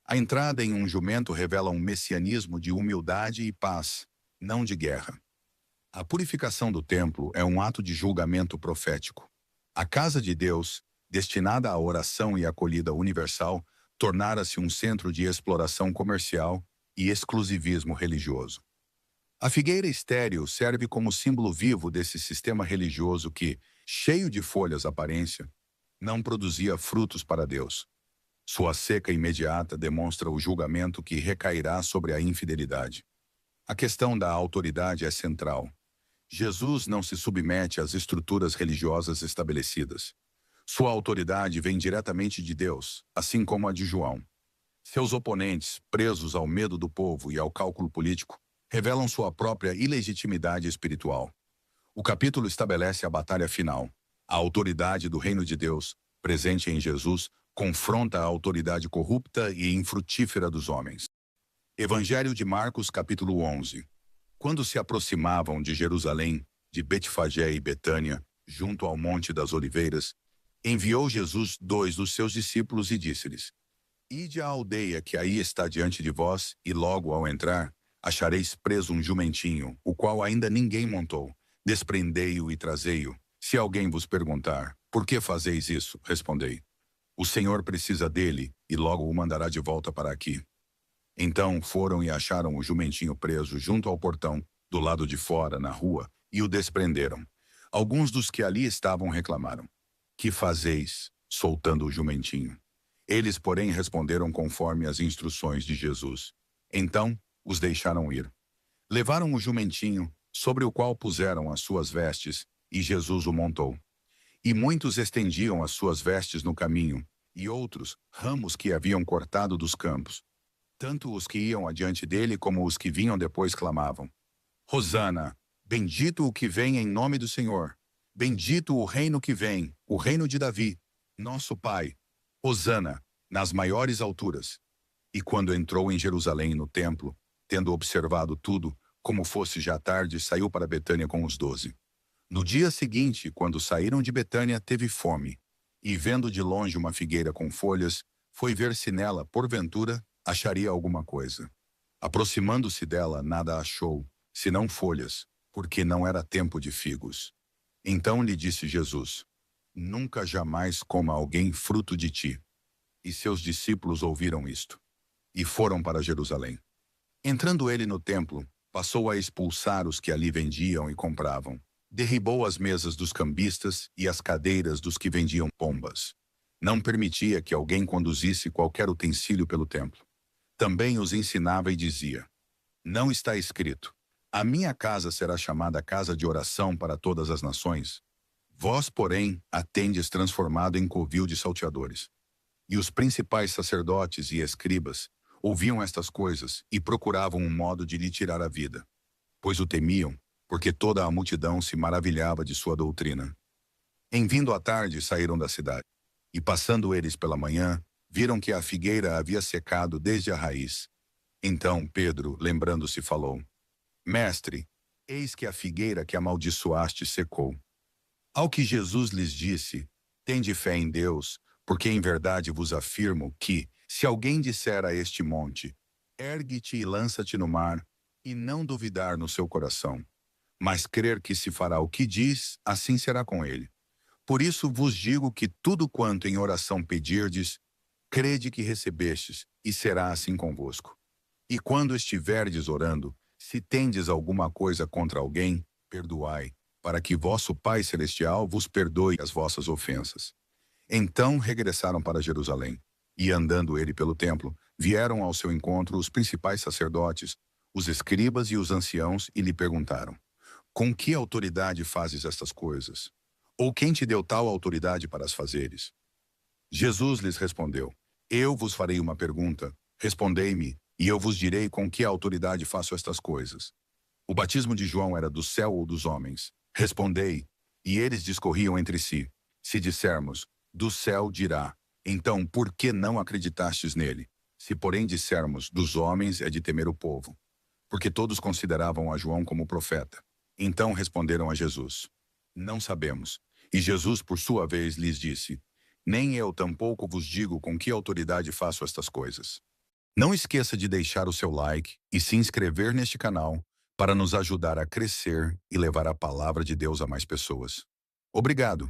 A entrada em um jumento revela um messianismo de humildade e paz, não de guerra. A purificação do templo é um ato de julgamento profético. A casa de Deus, destinada à oração e acolhida universal, tornara-se um centro de exploração comercial e exclusivismo religioso. A figueira estéril serve como símbolo vivo desse sistema religioso que, cheio de folhas à aparência, não produzia frutos para Deus. Sua seca imediata demonstra o julgamento que recairá sobre a infidelidade. A questão da autoridade é central. Jesus não se submete às estruturas religiosas estabelecidas. Sua autoridade vem diretamente de Deus, assim como a de João. Seus oponentes, presos ao medo do povo e ao cálculo político, revelam sua própria ilegitimidade espiritual. O capítulo estabelece a batalha final. A autoridade do reino de Deus, presente em Jesus, confronta a autoridade corrupta e infrutífera dos homens. Evangelho de Marcos, capítulo 11. Quando se aproximavam de Jerusalém, de Betfagé e Betânia, junto ao Monte das Oliveiras, enviou Jesus 2 dos seus discípulos e disse-lhes: Ide à aldeia que aí está diante de vós, e logo ao entrar, achareis preso um jumentinho, o qual ainda ninguém montou. Desprendei-o e trazei-o. Se alguém vos perguntar, por que fazeis isso? Respondei: O Senhor precisa dele, e logo o mandará de volta para aqui. Então foram e acharam o jumentinho preso junto ao portão, do lado de fora, na rua, e o desprenderam. Alguns dos que ali estavam reclamaram: Que fazeis, soltando o jumentinho? Eles, porém, responderam conforme as instruções de Jesus. Então os deixaram ir. Levaram o jumentinho, sobre o qual puseram as suas vestes, e Jesus o montou. E muitos estendiam as suas vestes no caminho, e outros, ramos que haviam cortado dos campos. Tanto os que iam adiante dele como os que vinham depois clamavam: Hosana, bendito o que vem em nome do Senhor. Bendito o reino que vem, o reino de Davi, nosso pai. Hosana, nas maiores alturas. E quando entrou em Jerusalém no templo, tendo observado tudo, como fosse já tarde, saiu para Betânia com os 12. No dia seguinte, quando saíram de Betânia, teve fome, e vendo de longe uma figueira com folhas, foi ver se nela, porventura, acharia alguma coisa. Aproximando-se dela, nada achou, senão folhas, porque não era tempo de figos. Então lhe disse Jesus: Nunca jamais coma alguém fruto de ti. E seus discípulos ouviram isto, e foram para Jerusalém. Entrando ele no templo, passou a expulsar os que ali vendiam e compravam. Derribou as mesas dos cambistas e as cadeiras dos que vendiam pombas. Não permitia que alguém conduzisse qualquer utensílio pelo templo. Também os ensinava e dizia: Não está escrito: A minha casa será chamada casa de oração para todas as nações? Vós, porém, a tendes transformado em covil de salteadores. E os principais sacerdotes e escribas ouviam estas coisas e procuravam um modo de lhe tirar a vida, pois o temiam, porque toda a multidão se maravilhava de sua doutrina. Em vindo à tarde, saíram da cidade. E passando eles pela manhã, viram que a figueira havia secado desde a raiz. Então Pedro, lembrando-se, falou: Mestre, eis que a figueira que amaldiçoaste secou. Ao que Jesus lhes disse: Tende fé em Deus, porque em verdade vos afirmo que, se alguém disser a este monte: Ergue-te e lança-te no mar, e não duvidar no seu coração, mas crer que se fará o que diz, assim será com ele. Por isso vos digo que tudo quanto em oração pedirdes, crede que recebestes, e será assim convosco. E quando estiverdes orando, se tendes alguma coisa contra alguém, perdoai, para que vosso Pai Celestial vos perdoe as vossas ofensas. Então regressaram para Jerusalém, e andando ele pelo templo, vieram ao seu encontro os principais sacerdotes, os escribas e os anciãos, e lhe perguntaram: Com que autoridade fazes estas coisas? Ou quem te deu tal autoridade para as fazeres? Jesus lhes respondeu: Eu vos farei uma pergunta, respondei-me, e eu vos direi com que autoridade faço estas coisas. O batismo de João era do céu ou dos homens? Respondei. E eles discorriam entre si. Se dissermos: Do céu, dirá: Então, por que não acreditastes nele? Se, porém, dissermos: Dos homens, é de temer o povo. Porque todos consideravam a João como profeta. Então responderam a Jesus: Não sabemos. E Jesus, por sua vez, lhes disse: Nem eu tampouco vos digo com que autoridade faço estas coisas. Não esqueça de deixar o seu like e se inscrever neste canal para nos ajudar a crescer e levar a palavra de Deus a mais pessoas. Obrigado.